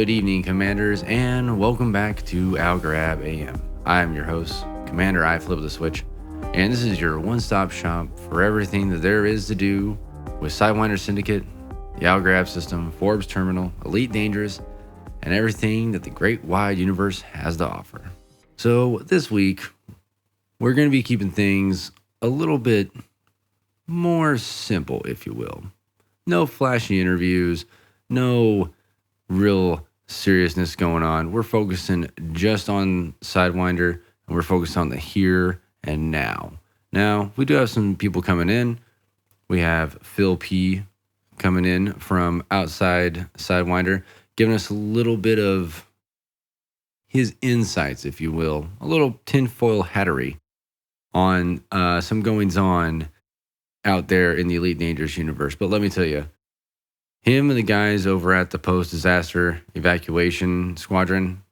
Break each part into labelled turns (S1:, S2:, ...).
S1: Good evening, Commanders, and welcome back to Algorab AM. I'm your host, Commander iflippadaswitch, and this is your one-stop shop for everything that there is to do with Sidewinder Syndicate, the Algorab system, Forbes Terminal, Elite Dangerous, and everything that the great wide universe has to offer. So this week, we're going to be keeping things a little bit more simple, if you will. No flashy interviews, no real seriousness going on. We're focusing just on Sidewinder, and we're focused on the here and now. Now, we do have some people coming in. We have Phill P coming in from outside Sidewinder, giving us a little bit of his insights, if you will, a little tinfoil hattery on some goings-on out there in the Elite Dangerous universe. But let me tell you, him and the guys over at the post-disaster evacuation squadron,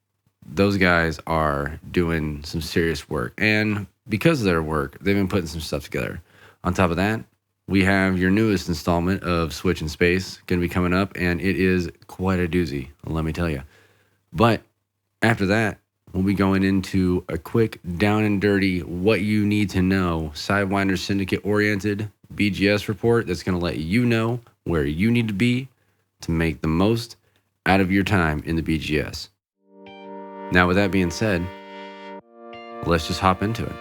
S1: those guys are doing some serious work. And because of their work, they've been putting some stuff together. On top of that, we have your newest installment of Switch in Space going to be coming up, and it is quite a doozy, let me tell you. But after that, we'll be going into a quick down and dirty, what you need to know, Sidewinder Syndicate-oriented BGS report that's going to let you know where you need to be to make the most out of your time in the BGS. Now, with that being said, let's just hop into it.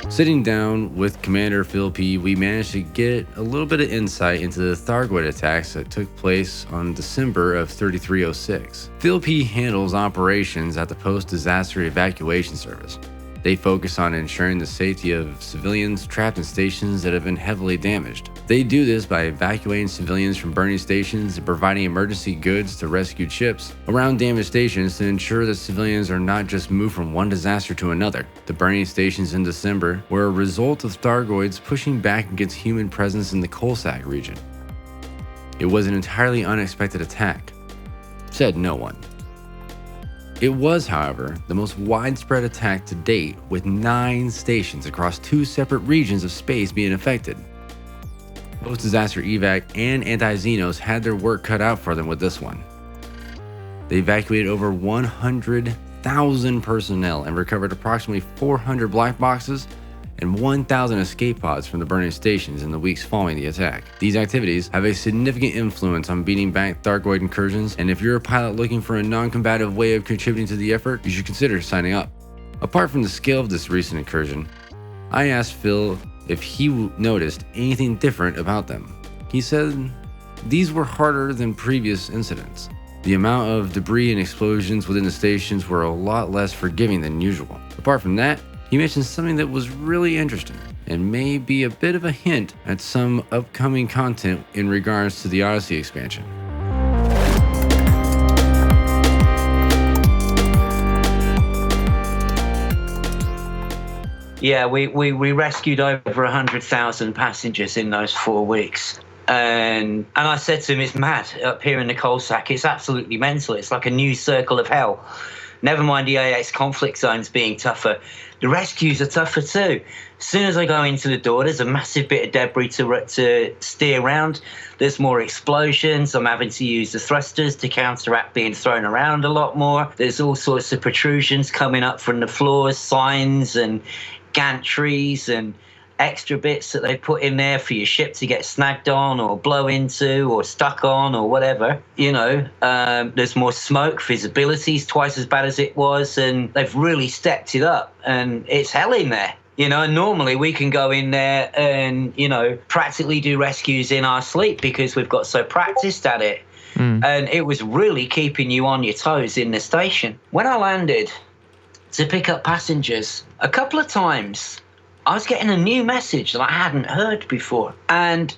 S1: Sitting down with Commander Phill P, we managed to get a little bit of insight into the Thargoid attacks that took place on December of 3306. Phill P handles operations at the Post-Disaster Evacuation Service. They focus on ensuring the safety of civilians trapped in stations that have been heavily damaged. They do this by evacuating civilians from burning stations and providing emergency goods to rescued ships around damaged stations to ensure that civilians are not just moved from one disaster to another. The burning stations in December were a result of Thargoids pushing back against human presence in the Coalsack region. It was an entirely unexpected attack, said no one. It was, however, the most widespread attack to date, with 9 stations across 2 separate regions of space being affected. Post-disaster evac and anti-Xenos had their work cut out for them with this one. They evacuated over 100,000 personnel and recovered approximately 400 black boxes and 1,000 escape pods from the burning stations in the weeks following the attack. These activities have a significant influence on beating back Thargoid incursions, and if you're a pilot looking for a non-combative way of contributing to the effort, you should consider signing up. Apart from the scale of this recent incursion, I asked Phill if he noticed anything different about them. He said these were harder than previous incidents. The amount of debris and explosions within the stations were a lot less forgiving than usual. Apart from that, he mentioned something that was really interesting and may be a bit of a hint at some upcoming content in regards to the Odyssey expansion.
S2: Yeah, we rescued over 100,000 passengers in those 4 weeks. And I said to him, it's mad up here in the Coalsack. It's absolutely mental. It's like a new circle of hell. Never mind the AX conflict zones being tougher. The rescues are tougher too. As soon as I go into the door, there's a massive bit of debris to steer around. There's more explosions. I'm having to use the thrusters to counteract being thrown around a lot more. There's all sorts of protrusions coming up from the floors, signs and gantries and extra bits that they put in there for your ship to get snagged on or blow into or stuck on or whatever. You know, there's more smoke, visibility's twice as bad as it was, and they've really stepped it up, and it's hell in there. You know, and normally we can go in there and, you know, practically do rescues in our sleep because we've got so practiced at it. And it was really keeping you on your toes in the station. When I landed to pick up passengers, a couple of times I was getting a new message that I hadn't heard before. And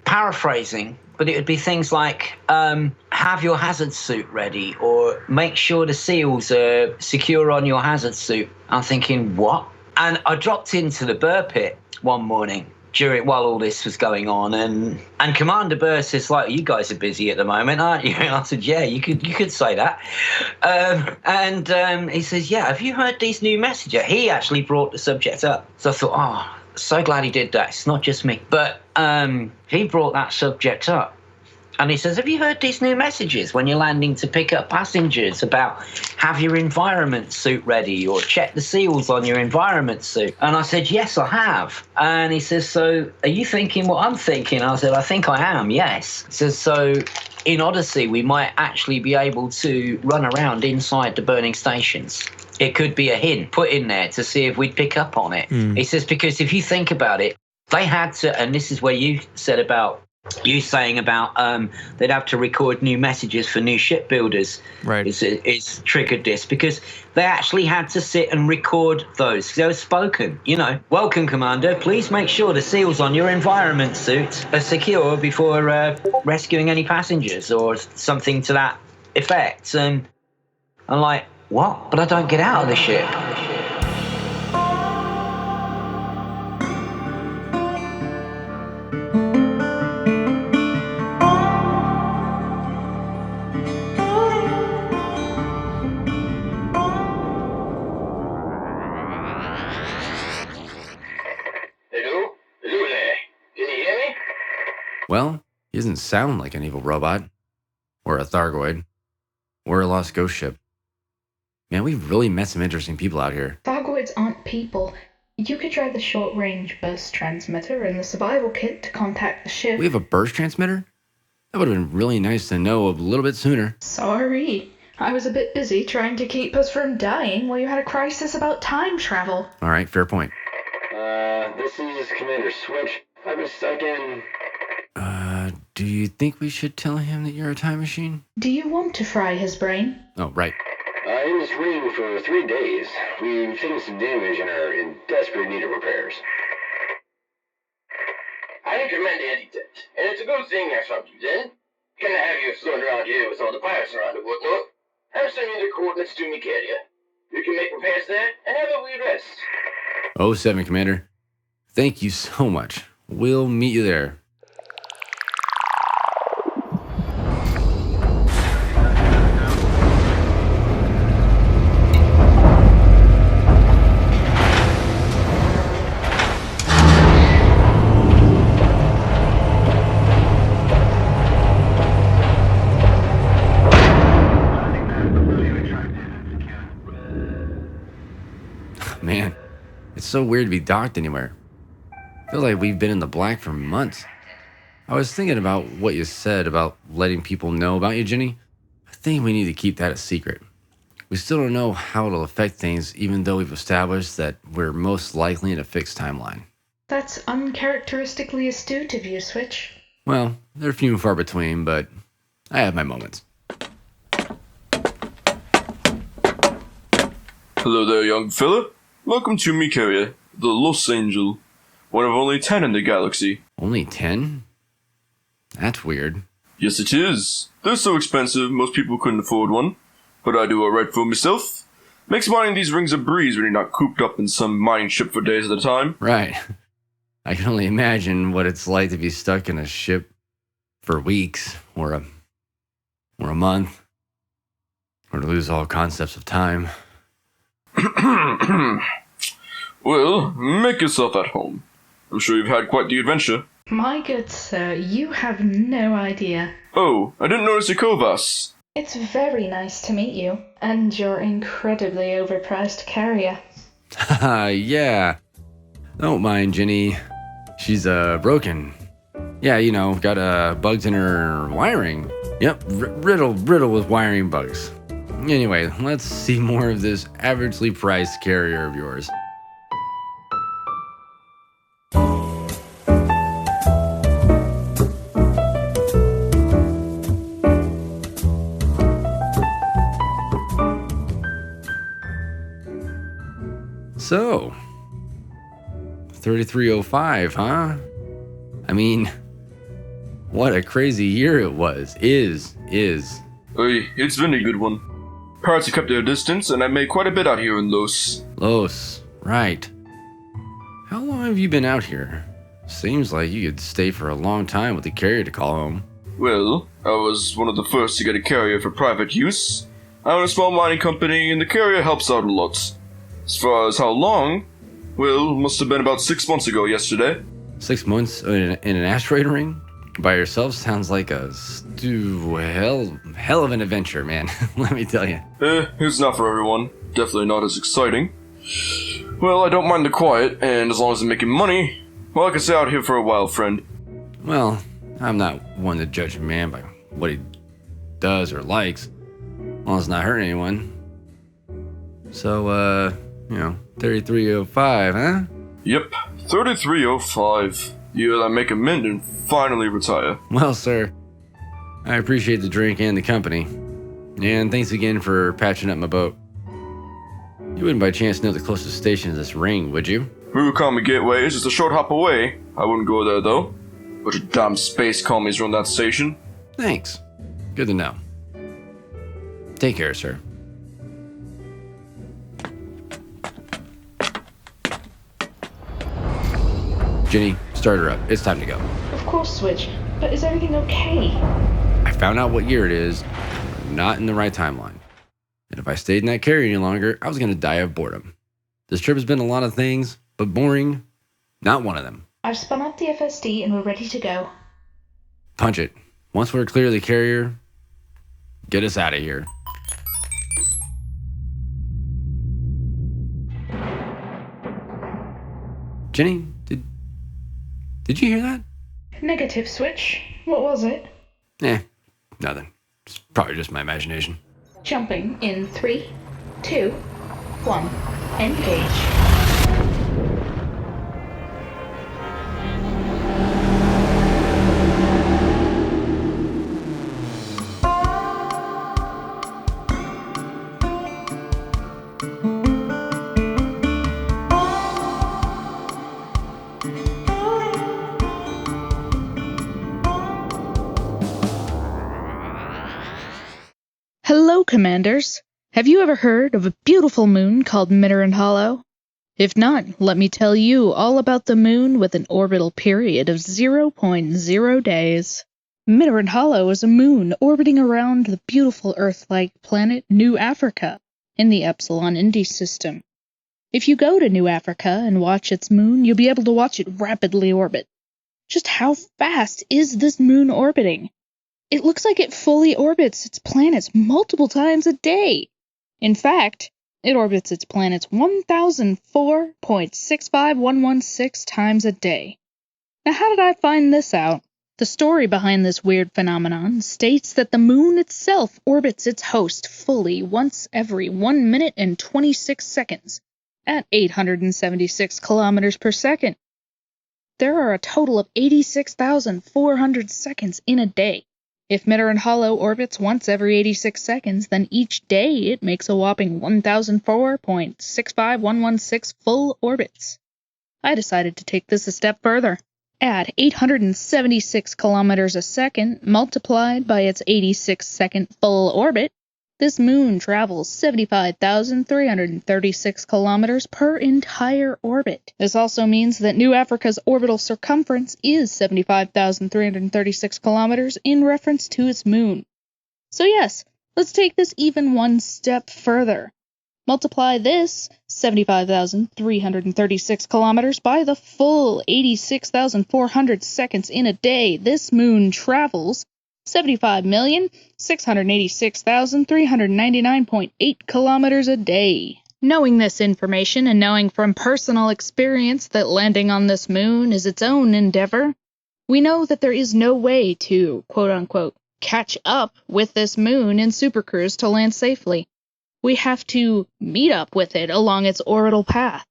S2: paraphrasing, but it would be things like, have your hazard suit ready, or make sure the seals are secure on your hazard suit. I'm thinking, what? And I dropped into the burr pit one morning while all this was going on, and Commander Burst is like, "You guys are busy at the moment, aren't you?" And I said, "Yeah, you could say that." He says, "Yeah, have you heard these new messages?" He actually brought the subject up, so I thought, "Oh, so glad he did that. It's not just me." But he brought that subject up. And he says, "Have you heard these new messages when you're landing to pick up passengers about have your environment suit ready or check the seals on your environment suit?" And I said, "Yes, I have." And he says, "So are you thinking what I'm thinking?" I said, "I think I am, yes." He says, "So in Odyssey, we might actually be able to run around inside the burning stations. It could be a hint put in there to see if we'd pick up on it." He says, "Because if you think about it, they had to," and this is where you said about you saying about they'd have to record new messages for new shipbuilders.
S3: Right.
S2: It's triggered this because they actually had to sit and record those. They were spoken, "Welcome, Commander. Please make sure the seals on your environment suit are secure before rescuing any passengers," or something to that effect. And I'm like, "What? But I don't get out of the ship."
S1: Well, he doesn't sound like an evil robot, or a Thargoid, or a lost ghost ship. Man, we've really met some interesting people out here.
S4: Thargoids aren't people. You could try the short-range burst transmitter in the survival kit to contact the ship.
S1: We have a burst transmitter? That would have been really nice to know a little bit sooner.
S4: Sorry. I was a bit busy trying to keep us from dying while you had a crisis about time travel.
S1: All right, fair point.
S5: This is Commander Switch. I've been stuck in...
S1: Do you think we should tell him that you're a time machine?
S4: Do you want to fry his brain?
S1: Oh, right.
S5: In this ring for 3 days. We've taken some damage and are in desperate need of repairs.
S6: I recommend the antitect, and it's a good thing I found you then. Can I have you floating around here with all the pirates around and whatnot? I'll send you the coordinates to Nicaria. You can make repairs there and have a wee rest.
S1: 07, Commander. Thank you so much. We'll meet you there. Man, it's so weird to be docked anywhere. I feel like we've been in the black for months. I was thinking about what you said about letting people know about you, Jenny. I think we need to keep that a secret. We still don't know how it'll affect things, even though we've established that we're most likely in a fixed timeline.
S4: That's uncharacteristically astute of you, Switch.
S1: Well, they're few and far between, but I have my moments.
S7: Hello there, young fella. Welcome to Nicaria, the Los Angel, one of only 10 in the galaxy.
S1: Only 10? That's weird.
S7: Yes, it is. They're so expensive, most people couldn't afford one. But I do alright for myself. Makes mining these rings a breeze when you're not cooped up in some mining ship for days at a time.
S1: Right. I can only imagine what it's like to be stuck in a ship for weeks, or a month, or to lose all concepts of time.
S7: Well, make yourself at home. I'm sure you've had quite the adventure.
S4: My good sir, you have no idea.
S7: Oh, I didn't notice a COVAS.
S4: It's very nice to meet you, and your incredibly overpriced carrier.
S1: Haha, yeah. Don't mind Jenny. She's, broken. Yeah, got, bugs in her wiring. Yep, riddled with wiring bugs. Anyway, let's see more of this averagely priced carrier of yours. So, 3305, huh? I mean, what a crazy year it was. Is.
S7: Hey, it's been a good one. Pirates have kept their distance, and I made quite a bit out here in Los.
S1: Los, right. How long have you been out here? Seems like you could stay for a long time with the carrier to call home.
S7: Well, I was one of the first to get a carrier for private use. I own a small mining company, and the carrier helps out a lot. As far as how long, well, must have been about 6 months ago yesterday.
S1: 6 months in an asteroid ring? By yourself sounds like a hell of an adventure, man. Let me tell you.
S7: It's not for everyone. Definitely not as exciting. Well, I don't mind the quiet, and as long as I'm making money, well, I can stay out here for a while, friend.
S1: Well, I'm not one to judge a man by what he does or likes, as long as it's not hurting anyone. So, 3305, huh?
S7: Yep, 3305. Year I make a mint and finally retire.
S1: Well, sir, I appreciate the drink and the company. And thanks again for patching up my boat. You wouldn't by chance know the closest station to this ring, would you?
S7: Murukami Gateway is just a short hop away. I wouldn't go there, though. Bunch of damn space commies run that station.
S1: Thanks. Good to know. Take care, sir. Jenny, start her up. It's time to go.
S4: Of course, Switch. But is everything okay?
S1: I found out what year it is. We're not in the right timeline. And if I stayed in that carrier any longer, I was going to die of boredom. This trip has been a lot of things, but boring, not one of them.
S4: I've spun up the FSD and we're ready to go.
S1: Punch it. Once we're clear of the carrier, get us out of here. Jenny, did you hear that?
S4: Negative, Switch. What was it?
S1: Nothing. It's probably just my imagination.
S4: Jumping in 3, 2, 1. Engage.
S3: Hello, Commanders. Have you ever heard of a beautiful moon called Midderand Hollow? If not, let me tell you all about the moon with an orbital period of 0.0 days. Midderand Hollow is a moon orbiting around the beautiful Earth-like planet New Africa in the Epsilon Indies system. If you go to New Africa and watch its moon, you'll be able to watch it rapidly orbit. Just how fast is this moon orbiting? It looks like it fully orbits its planets multiple times a day. In fact, it orbits its planets 1,004.65116 times a day. Now, how did I find this out? The story behind this weird phenomenon states that the moon itself orbits its host fully once every 1 minute and 26 seconds at 876 kilometers per second. There are a total of 86,400 seconds in a day. If Midderand Hollow orbits once every 86 seconds, then each day it makes a whopping 1,004.65116 full orbits. I decided to take this a step further. Add 876 kilometers a second multiplied by its 86-second full orbit. This moon travels 75,336 kilometers per entire orbit. This also means that New Africa's orbital circumference is 75,336 kilometers in reference to its moon. So yes, let's take this even one step further. Multiply this 75,336 kilometers by the full 86,400 seconds in a day this moon travels 75,686,399.8 kilometers a day. Knowing this information and knowing from personal experience that landing on this moon is its own endeavor, we know that there is no way to, quote-unquote, catch up with this moon in supercruise to land safely. We have to meet up with it along its orbital path.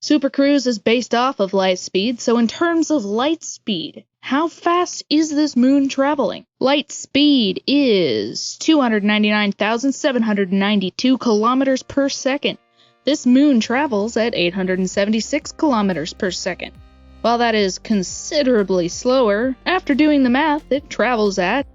S3: Supercruise is based off of light speed, so in terms of light speed, how fast is this moon traveling? Light speed is 299,792 kilometers per second. This moon travels at 876 kilometers per second. While that is considerably slower, after doing the math, it travels at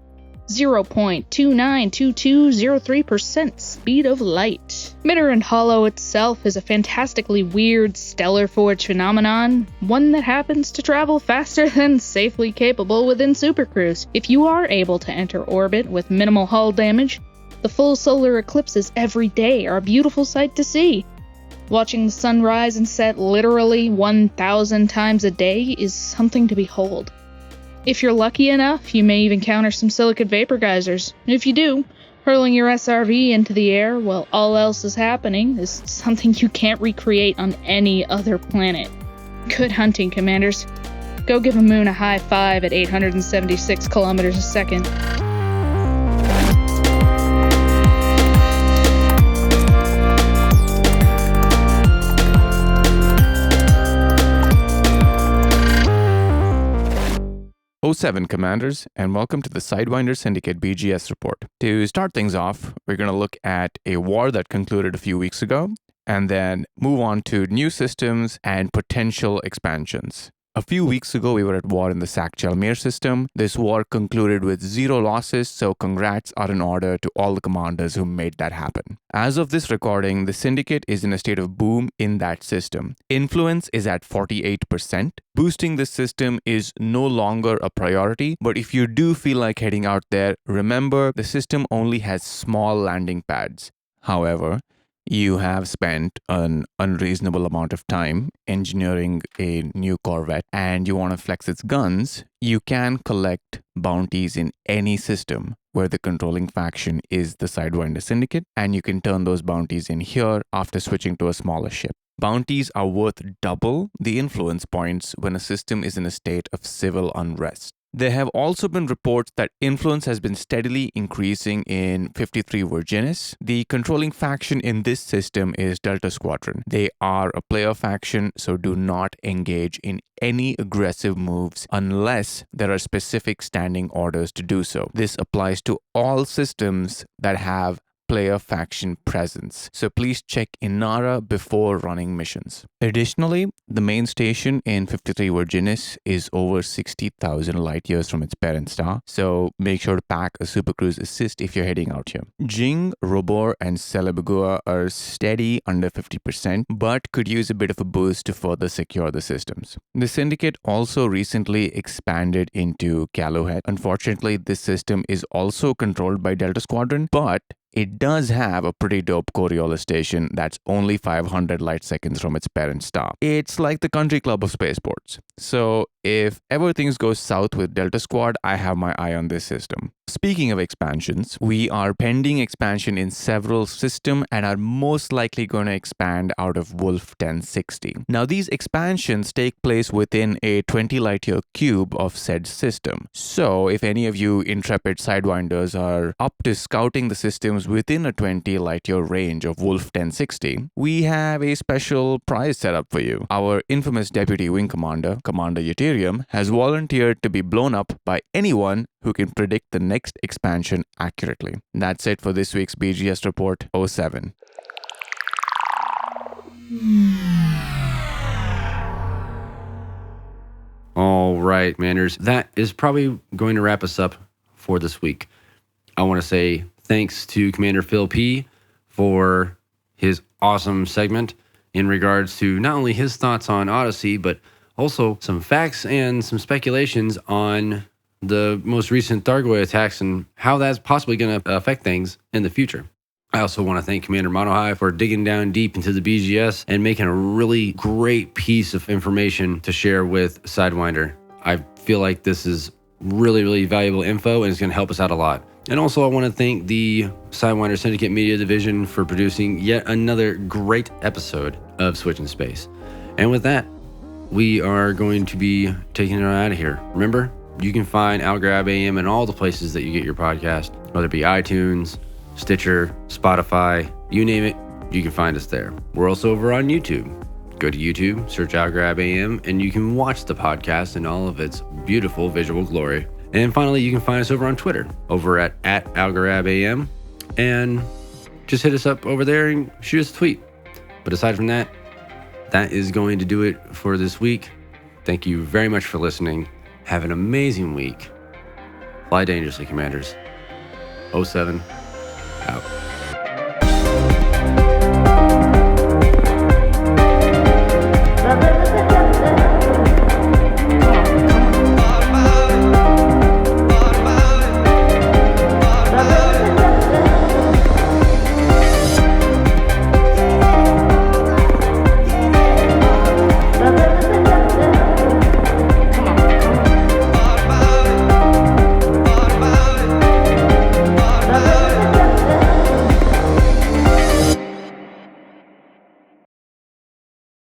S3: 0.292203% speed of light. Midorand Hollow itself is a fantastically weird stellar forge phenomenon, one that happens to travel faster than safely capable within supercruise. If you are able to enter orbit with minimal hull damage, the full solar eclipses every day are a beautiful sight to see. Watching the sun rise and set literally 1,000 times a day is something to behold. If you're lucky enough, you may even encounter some silicate vapor geysers. If you do, hurling your SRV into the air while all else is happening is something you can't recreate on any other planet. Good hunting, Commanders. Go give a moon a high five at 876 kilometers a second.
S8: '07 Commanders, and welcome to the Sidewinder Syndicate BGS report. To start things off, we're going to look at a war that concluded a few weeks ago, and then move on to new systems and potential expansions. A few weeks ago, we were at war in the Sac-Chelmere system. This war concluded with 0 losses, so congrats are in order to all the commanders who made that happen. As of this recording, the Syndicate is in a state of boom in that system. Influence is at 48%. Boosting this system is no longer a priority, but if you do feel like heading out there, remember the system only has small landing pads. However, you have spent an unreasonable amount of time engineering a new corvette and you want to flex its guns, you can collect bounties in any system where the controlling faction is the Sidewinder Syndicate, and you can turn those bounties in here after switching to a smaller ship. Bounties are worth double the influence points when a system is in a state of civil unrest. There have also been reports that influence has been steadily increasing in 53 Virginis. The controlling faction in this system is Delta Squadron. They are a player faction, so do not engage in any aggressive moves unless there are specific standing orders to do so. This applies to all systems that have player faction presence, so please check Inara before running missions. Additionally, the main station in 53 Virginis is over 60,000 light years from its parent star, so make sure to pack a supercruise assist if you're heading out here. Jing, Robor, and Celebagua are steady under 50%, but could use a bit of a boost to further secure the systems. The Syndicate also recently expanded into Gallohead. Unfortunately, this system is also controlled by Delta Squadron, but it does have a pretty dope Coriolis station that's only 500 light seconds from its parent star. It's like the country club of spaceports. So if ever things go south with Delta Squad, I have my eye on this system. Speaking of expansions, we are pending expansion in several systems and are most likely going to expand out of Wolf 1060. Now these expansions take place within a 20 light year cube of said system. So if any of you intrepid Sidewinders are up to scouting the systems within a 20 light year range of Wolf 1060, we have a special prize set up for you. Our infamous deputy wing commander, Commander Ytirium, has volunteered to be blown up by anyone who can predict the next expansion accurately. That's it for this week's BGS Report 07.
S1: All right, Manners. That is probably going to wrap us up for this week. I want to say thanks to Commander Phill P for his awesome segment in regards to not only his thoughts on Odyssey, but also some facts and some speculations on the most recent Thargoid attacks and how that's possibly going to affect things in the future. I also want to thank Commander Monohive for digging down deep into the BGS and making a really great piece of information to share with Sidewinder. I feel like this is really, really valuable info and it's going to help us out a lot. And also I want to thank the Sidewinder Syndicate Media Division for producing yet another great episode of Switch in Space. And with that, we are going to be taking it out of here. Remember, you can find Algorab AM in all the places that you get your podcast, whether it be iTunes, Stitcher, Spotify, you name it, you can find us there. We're also over on YouTube. Go to YouTube, search Algorab AM, and you can watch the podcast in all of its beautiful visual glory. And finally, you can find us over on Twitter, over at Algorab AM, and just hit us up over there and shoot us a tweet. But aside from that, that is going to do it for this week. Thank you very much for listening. Have an amazing week. Fly dangerously, Commanders. 07